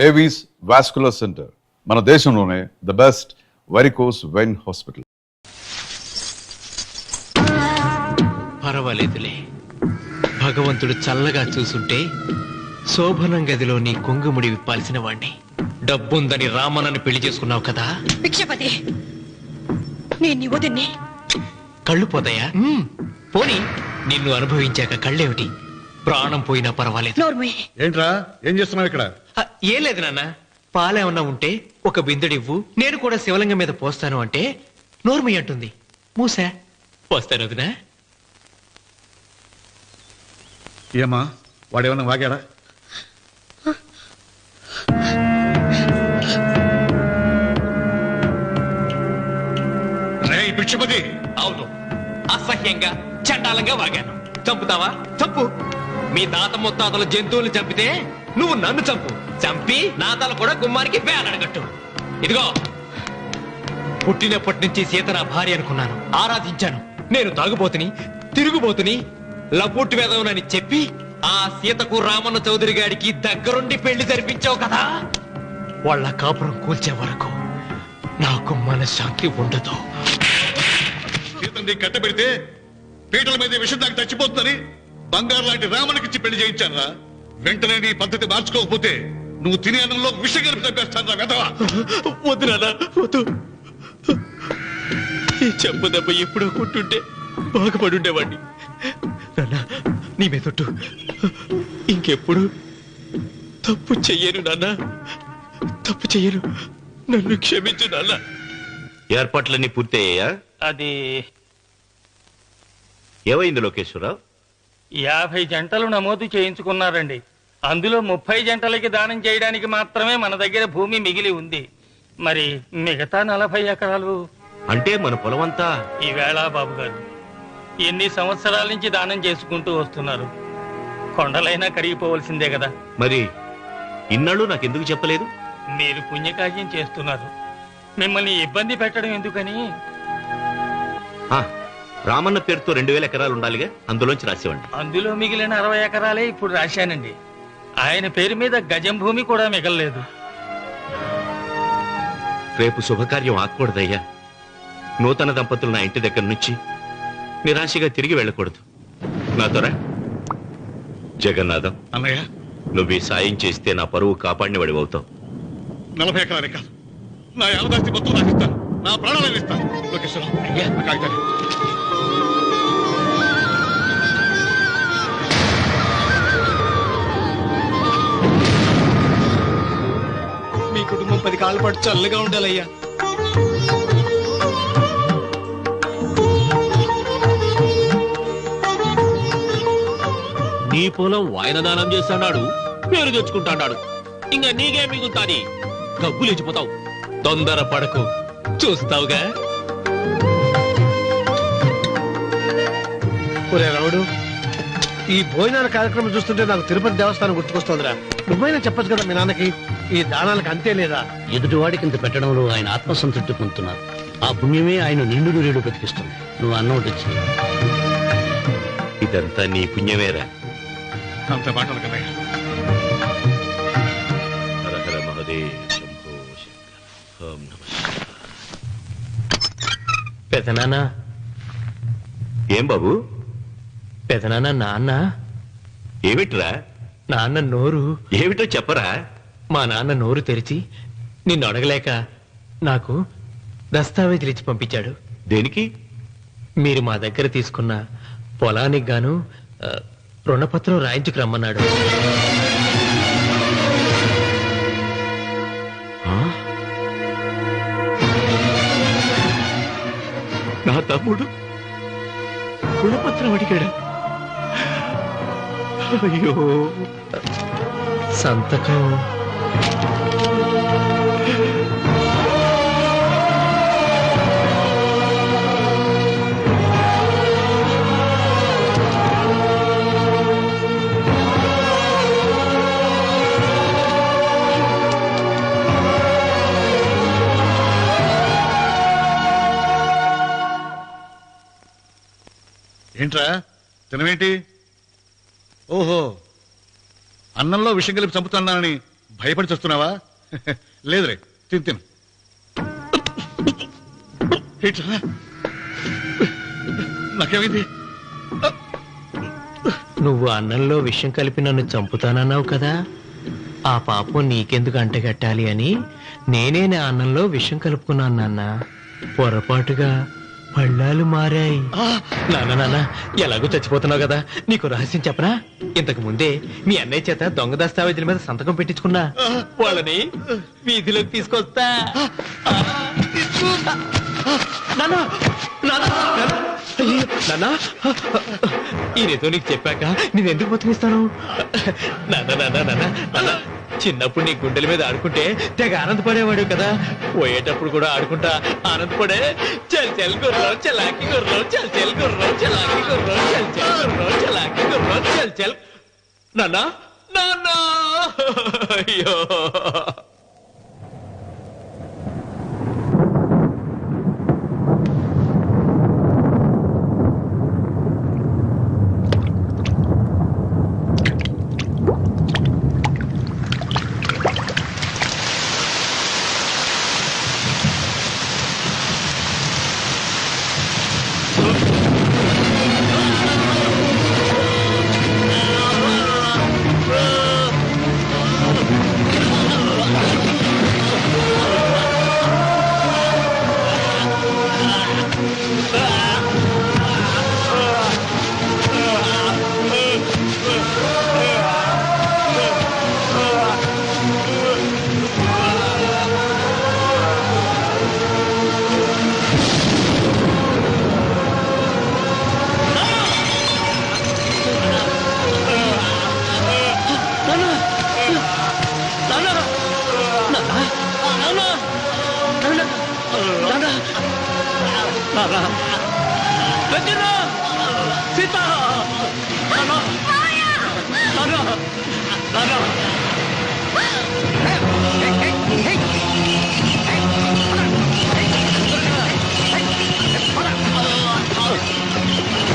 Avis vascular centre మన దేశంలోనే the best varicose vein hospital. పర్వాలేదులే, భగవంతుడు చల్లగా చూసుంటే శోభనం గదిలో నీ కొంగుముడి విప్పాల్సిన వాణ్ణి. డబ్బుందని రామన్నని పెళ్లి చేసుకున్నావు కదా. భిక్షపతి, నేను వదిన్ని కళ్ళు పోతాయా? పోనీ, నిన్ను అనుభవించాక కళ్ళేమిటి, ప్రాణం పోయినా పర్వాలేదు. ఏంట్రా, ఏం చేస్తున్నావు ఇక్కడ? ఏం లేదు నాన్న, పాలేమన్నా ఉంటే ఒక బిందెడివ్వు, నేను కూడా శివలింగం మీద పోస్తాను అంటే నోర్మి అంటుంది. మూసా పోస్తాను వదినా. ఏమా, వాడేమన్నా వాగాడా? భిక్షపతి, అవును, అసహ్యంగా చండాలంగా వాగాను. చంపుతావా? చంపు. మీ తాత ముత్తాతలు జంతువులు చంపితే నువ్వు నన్ను చంపి నా తల కూడా గుమ్మానికి వేలాడగట్టు. ఇదిగో, పుట్టినప్పటి నుంచి సీత నా భార్య అనుకున్నాను, ఆరాధించాను. నేను తాగుబోతుని, తిరుగుబోతుని, లపుట్టు వేదవునని చెప్పి ఆ సీతకు రామన్న చౌదరి గారికి దగ్గరుండి పెళ్లి జరిపించావు కదా. వాళ్ళ కాపురం కూల్చే వరకు నాకు మనశ్శాంతి ఉండదు. సీతని కట్టబెడితే పీటల మీద విషం దాకా చచ్చిపోతుందని బంగారు లాంటి రామునికిచ్చి పెళ్లి చేయించారా? వెంటనే నీ పద్ధతి మార్చుకోకపోతే నువ్వు తినే అన్నంలో విషం కలిపి చంపేస్తాను వెధవా. వద్దు నాన్న, వద్దు. ఈ చెప్పు దెబ్బ ఎప్పుడో కొట్టుంటే బాగుపడుండేవాడిని. నాన్న, నీ మీదొట్టు, ఇంకెప్పుడు తప్పు చెయ్యను నాన్న, తప్పు చెయ్యను. నన్ను క్షమించు నాన్న. ఏర్పాట్లన్నీ పూర్తయ్యాయా? అది ఏమైంది లోకేశ్వరరావు? 50 జంటలు నమోదు చేయించుకున్నారండి. అందులో 30 జంటలకి దానం చేయడానికి మాత్రమే మన దగ్గర భూమి మిగిలి ఉంది. మరి మిగతా 40 ఎకరాలు అంటే మన పొలమంతా ఈవేళ బాబు గారు ఎన్ని సంవత్సరాల నుంచి దానం చేసుకుంటూ వస్తున్నారు. కొండలైనా కరిగిపోవలసిందే కదా. మరి ఇన్నాళ్ళు నాకెందుకు చెప్పలేదు? మీరు పుణ్యకార్యం చేస్తున్నారు, మిమ్మల్ని ఇబ్బంది పెట్టడం ఎందుకని. రామన్న పేరుతో 2000 ఎకరాలు ఉండాలిగా, అందులోంచి రాసేవండి. అందులో మిగిలిన 60 ఎకరాలే ఇప్పుడు రాశానండి. ఆయన పేరు మీద గజం భూమి కూడా మిగలలేదు. రేపు శుభకార్యం ఆకూడదయ్యా. నూతన దంపతులు నా ఇంటి దగ్గర నుంచి నిరాశగా తిరిగి వెళ్ళకూడదు. నాతోరా జగన్నాథం. అన్నయ్య, నువ్వు ఈ సాయం చేస్తే నా పరువు కాపాడిన వాడివవుతావు. 40 ఎకరాలే కాదు, నా యావదాస్తి మొత్తం నాకు ఇస్తాను, నా ప్రాణాలను ఇస్తాను. లోకేశ్వరరావు, అయ్యా, కాగితాలు. మీ కుటుంబం 10 కాళ్ళ పాటు చల్లగా ఉండాలయ్యా. నీ పొలం వాయన దానం చేస్తాడు, పేరు తెచ్చుకుంటాడు. ఇంకా నీకే మిగులుతాని గబ్బు లేచిపోతావు. తొందర పడకు, చూస్తావుగా. ఒరే రావుడు, ఈ భోజనాల కార్యక్రమం చూస్తుంటే నాకు తిరుపతి దేవస్థానం గుర్తుకొస్తోందిరా. నువ్వైనా చెప్పచ్చు కదా మీ నాన్నకి, ఈ దానాలకు అంతే లేదా? ఎదుటివాడికి ఇంత పెట్టడంలో ఆయన ఆత్మసంతృప్తి పొందుతున్నారు. ఆ పుణ్యమే ఆయన నిండు నూరేడు బ్రతికిస్తుంది. నువ్వు అన్నం వచ్చి ఇదంతా నీ పుణ్యమేరా. అంత మాటలు కన్నయ్య. హర హర మహదేవ్ శంభో శంకర. ఓం నమః శివాయ. పెదనాన్న, ఏం బాబు? పెదనాన్న, నాన్న. ఏమిట్రా? నాన్న నోరు. ఏమిటో చెప్పరా. మా నాన్న నోరు తెరిచి నిన్ను అడగలేక నాకు దస్తావేజీలు ఇచ్చి పంపించాడు. దేనికి? మీరు మా దగ్గర తీసుకున్న పొలానికి గాను రుణపత్రం రాయించుకు రమ్మన్నాడు. నా తమ్ముడు రుణపత్రం అడిగాడా? అయ్యో, సంతకం ఏంట్రా తినవేంటి? ఓహో, అన్నంలో విషం కలిపి చంపుతున్నానని భయపడి చూస్తున్నావా? లేదురే, తిను. ఏంట్రా? నాకేమైంది? నువ్వు అన్నంలో విషం కలిపి నన్ను చంపుతానన్నావు కదా, ఆ పాపం నీకెందుకు అంటగట్టాలి అని నేనే నా అన్నంలో విషం కలుపుకున్నాను నాన్న. పొరపాటుగా పళ్ళాలు మారాయి. నాన్న ఎలాగో చచ్చిపోతున్నావు కదా, నీకు రహస్యం చెప్పనా? ఇంతకు ముందే మీ అన్నయ్య చేత దొంగ దస్తావేజీల మీద సంతకం పెట్టించుకున్నా. వాళ్ళని వీధిలోకి తీసుకొస్తా. ఈయనతో నీకు చెప్పాక నేను ఎందుకు బతికిస్తాను? నాన్న చిన్నప్పుడు నీ గుండెల మీద ఆడుకుంటే తెగ ఆనందపడేవాడు కదా, పోయేటప్పుడు కూడా ఆడుకుంటా ఆనందపడే. చల్ చల్ గుర్రం చలాకి గుర్రం, చల్ చల్ గుర్రం చలాకి గుర్రం, చల్ చల్ గుర్రం చలాకి గుర్రం, చల్ చల్. నాన్నా అయ్యో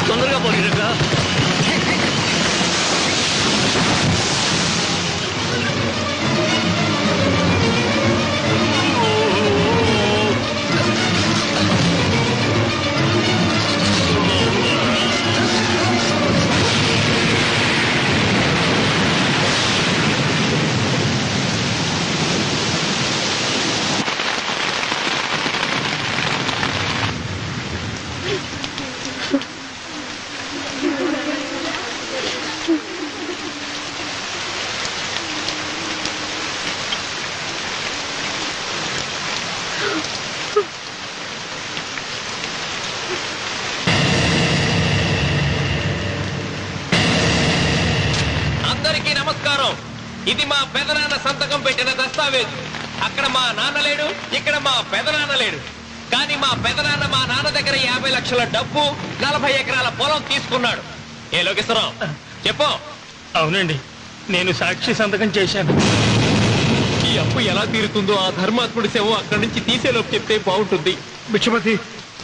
తొందరగా పోనీరా. అందరికీ నమస్కారం. ఇది మా పెదనాన్న సంతకం పెట్టిన దస్తావేజు. అక్కడ మా నాన్న లేడు, ఇక్కడ మా పెదనాన్న లేడు. కానీ మా పెదనాన్న మా నాన్న దగ్గర 50 లక్షల డబ్బు, 40 ఎకరాల పొలం తీసుకున్నాడు. ఏ లోకేశ్వరరావు చెప్పు. అవునండి, నేను సాక్షి సంతకం చేశాను. ఈ అప్పు ఎలా తీరుతుందో ఆ ధర్మాత్ముడి శవం అక్కడి నుంచి తీసేలోపు చెప్తే బాగుంటుంది. బిచ్చపతి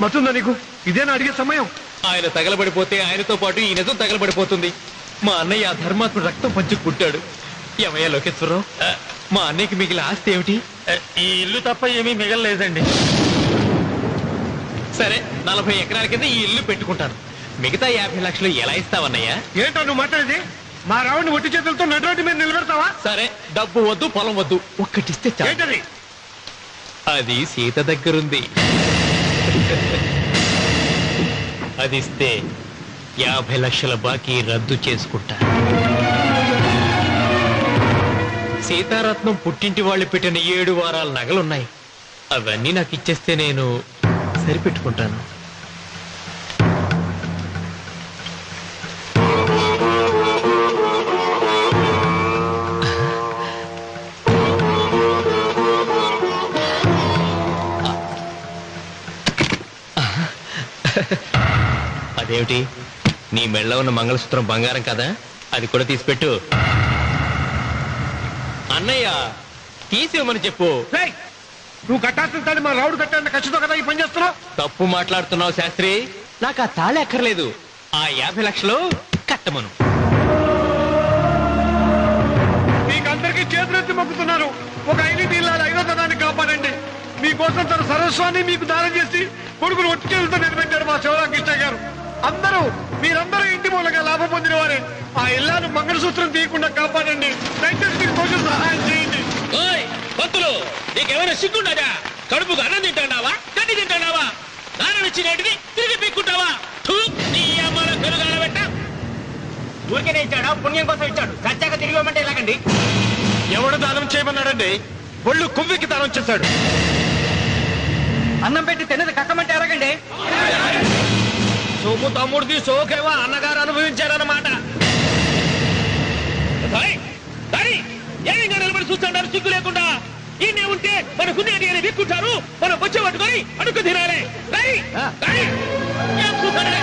మతుందా నీకు? ఇదేనా అడిగే సమయం? ఆయన తగలబడిపోతే ఆయనతో పాటు ఈ నిజం తగలబడిపోతుంది. మా అన్నయ్య ఆ ధర్మాత్ముడు రక్తం పంచుకుంటాడు. ఏమయ్యా లోకేశ్వరరావు, మా అన్నయ్యకి మిగిలిన ఆస్తి ఏమిటి? ఈ ఇల్లు తప్ప ఏమీ మిగలలేదండి. సరే, 40 ఎకరాల కింద ఈ ఇల్లు పెట్టుకుంటాను. మిగతా 50 లక్షలు ఎలా ఇస్తావన్నయ్యా? ఏంటో నువ్వు మాట్లాడేది? మా రావుని ఒట్టి చేతులతో నడురోడ్డు మీద నిలబెడతావా? సరే, డబ్బు వద్దు, పొలం వద్దు, ఒక్కటిస్తే చాలు. ఏంటది? అది సీత దగ్గరుంది. అది ఇస్తే 50 లక్షల బాకీ రద్దు చేసుకుంటా. సీతారత్నం పుట్టింటి వాళ్ళు పెట్టిన 7 వారాల నగలున్నాయి. అవన్నీ నాకు ఇచ్చేస్తే నేను సరిపెట్టుకుంటాను. అదేమిటి, నీ మెళ్ళ ఉన్న మంగళసూత్రం బంగారం కదా, అది కూడా తీసిపెట్టు. అన్నయ్య తీసేమని చెప్పు. రేయ్, నువ్వు కట్టాల్సిన తాడి మా రావుడు కట్టాలని ఖచ్చితంగా కదా ఈ పని చేస్తున్నావు. తప్పు మాట్లాడుతున్నావు శాస్త్రి. నాకు ఆ తాళి అక్కర్లేదు, ఆ 50 లక్షలు కట్టమను. నీకు అందరికీ చేతులెత్తి మొక్కుతున్నారు. ఒక ఐదు ఇల్లాల ఐదోతనాన్ని కాపాడండి. మీకోసం తన సర్వస్వాన్ని మీకు దానం చేసి కొడుకును ఒట్టి చేతులతో నిలబెట్టారు మా శివరామకృష్ణ గారు. మీరందరూ ఇంటి మూలంగా లాభం పొందిన వారే. ఆ ఇల్లాను మంగళసూత్రం తీయకుండా కాపాడండి. దయచేసి మీరు కొంచెం సహాయం చేయండి. భక్తులు, నీకేమైనా సిగ్గుండదా? కడుపుకు అన్నం తింటాడావా, గడ్డి తింటాడావా? దానం ఇచ్చినట్టుది తిరిగి పీక్కుంటావా? నీ అమ్మాల కలుగాల పెట్ట. ఊరికేనే ఇచ్చాడా? పుణ్యం కోసం ఇచ్చాడు. సత్యాక తిరిగి ఇవ్వమంటే ఎలాగండి? ఎవడు దానం చేయమన్నాడండి? ఒళ్ళు కువ్వికి దానం చేశాడు. అన్నం పెట్టి తిన్నది కక్కమంటే ఎలాగండి? సొమ్ము తమ్ముడిది సోకేవా అన్నగారు అనుభవించారన్నమాట. ఏమైనా నిలబడి చూస్తాడారు సిగ్గు లేకుండా. ఈయనే ఉంటే మన గుండె అని విక్కుంటారు. మనం వచ్చే పట్టుకొని అడుగు తినాలి. ఏం చూస్తాడే?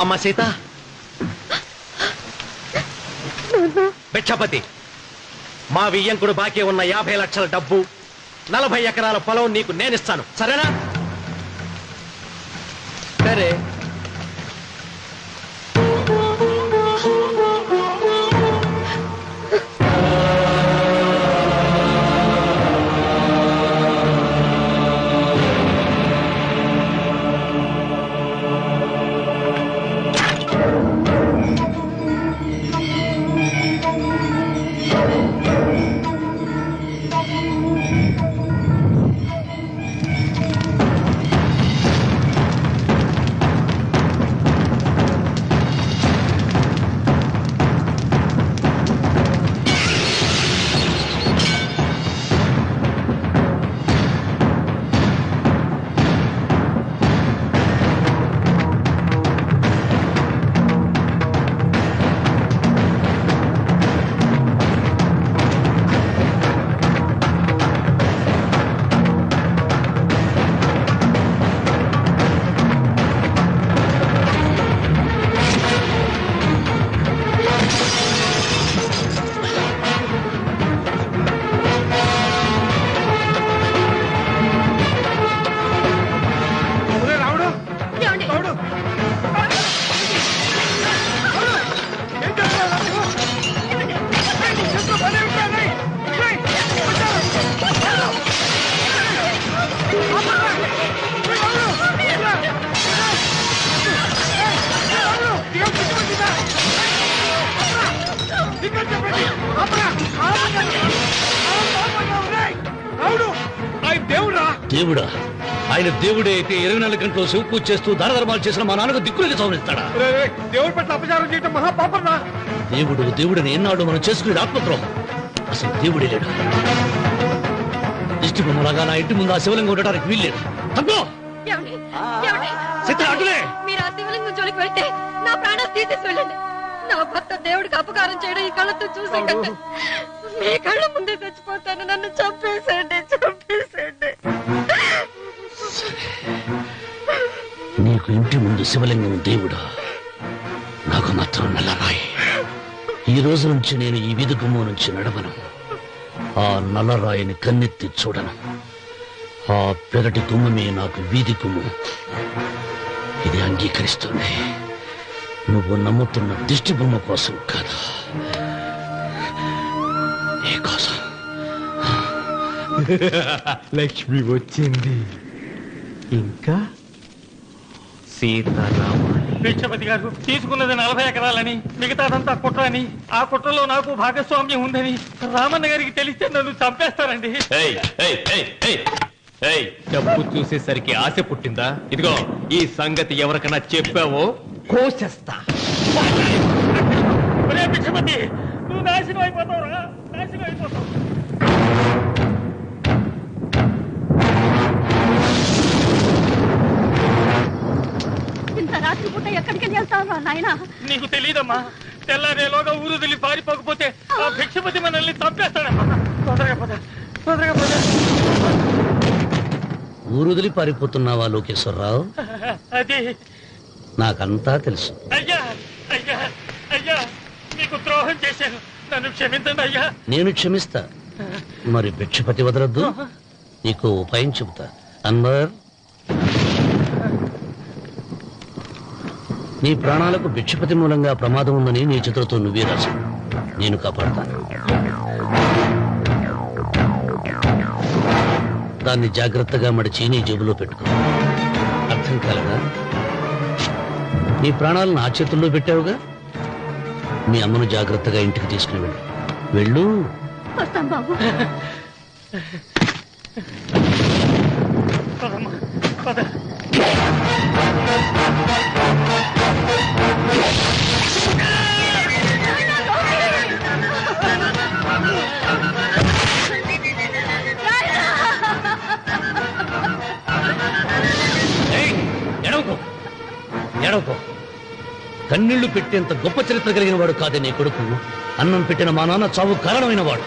అమ్మ సీత, భిక్షపతి, మా వియ్యంకుడు బాకీ ఉన్న 50 లక్షల డబ్బు, 40 ఎకరాల పొలం నీకు నేనిస్తాను. సరేనా? సరే. దేవుడా? ఆయన దేవుడే అయితే 24 గంటలు శివ పూజ చేస్తూ దానధర్మాలు చేసిన మా నాన్నకు దిక్కులకి సౌరిస్తాడా? దేవుడి పట్ల అపచారం చేయటం మహాపాపం రా. దేవుడిని ఎన్నాడు మనం చేసుకునే ఆత్మద్రోహం. అసలు దేవుడే లేడు. దిష్టి బొమ్మలాగా నా ఇంటి ముందు ఆ శివలింగం ఉండటానికి వీల్లేదు. మీరు ఆ శివలింగం జోలికి వెళ్తే నా ప్రాణాలు తీసేసి వెళ్ళండి. నా భర్త దేవుడికి అపకారం చేయడం ఈ కళ్ళతో చూసే కంటే మీ కళ్ళ ముందే చచ్చిపోతాను. నన్ను చంపేసేయండి. నీకు ఇంటి ముందు శివలింగం దేవుడా, నాకు మాత్రం నల్లరాయి. ఈ రోజు నుంచి నేను ఈ వీధి గుమ్మం నుంచి నడవను. ఆ నల్లరాయిని కన్నెత్తి చూడను. ఆ పెరటి గుమ్మమే నాకు వీధి గుమ్మం. ఇది అంగీకరిస్తుంది. నువ్వు నమ్ముతున్న దిష్టి బొమ్మ కోసం కాదా, నీ కోసం. లక్ష్మి వచ్చింది. ఇంకా సీతారాముడు. భిక్షపతి గారు తీసుకున్నది 40 ఎకరాలని, మిగతాదంతా కుట్ర అని, ఆ కుట్రలో నాకు భాగస్వామ్యం ఉందని రామన్న గారికి తెలిస్తే నన్ను చంపేస్తారండి. డబ్బు చూసేసరికి ఆశ పుట్టిందా? ఇదిగో ఈ సంగతి ఎవరికైనా చెప్పావో కోసేస్తా. భిక్షపతి, నువ్వు నాశనం అయిపోతావురా, నాశనం అయిపోతావు. ఇంత రాత్రి పూట ఎక్కడికి వెళ్తావు? చేస్తావు నాయనా? నీకు తెలీదమ్మా, తెల్లారేలోగా ఊరు వదిలి పారిపోకపోతే ఆ భిక్షపతి మనల్ని చంపేస్తాడమ్మా. తొందరగా పద, తొందరగా పద. ఊరుదిలి పారిపోతున్నావా లోకేశ్వరరావు? అది నాకంతా తెలుసు. అయ్యా అయ్యా అయ్యా, మీకు ద్రోహం చేశాను, నన్ను క్షమించండి అయ్యా. నేను క్షమిస్తా, మరి భిక్షపతి వదలొద్దు. నీకు ఉపాయం చెబుతా. అన్వర్, నీ ప్రాణాలకు భిక్షపతి మూలంగా ప్రమాదం ఉందని నీ చేతులతో నువ్వే రాసు. నేను కాపాడతాను. దాన్ని జాగ్రత్తగా మడిచి నీ జేబులో పెట్టుకో. అర్థం కాలేదా? నీ ప్రాణాలను నా చేతుల్లో పెట్టావుగా. మీ అమ్మను జాగ్రత్తగా ఇంటికి తీసుకుని వెళ్ళు. వెళ్ళు. వస్తాం బాబు. పదమ్మా, పద. ఎడవకో. కన్నీళ్లు పెట్టేంత గొప్ప చరిత్ర కలిగిన వాడు కాదే నీ కొడుకు. అన్నం పెట్టిన మా నాన్న చావు కారణమైన వాడు.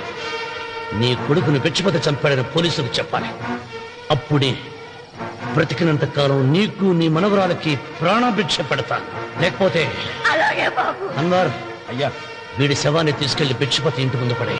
నీ కొడుకును భిక్షపతి చంపాడని పోలీసులకు చెప్పాలి. అప్పుడే బ్రతికినంత కాలం నీకు నీ మనవరాలకి ప్రాణభిక్ష పెడతా. లేకపోతే అలాగే బాబు. అన్వర్, అయ్యా, వీడి శవాన్ని తీసుకెళ్లి భిక్షపతి ఇంటి ముందు పడే.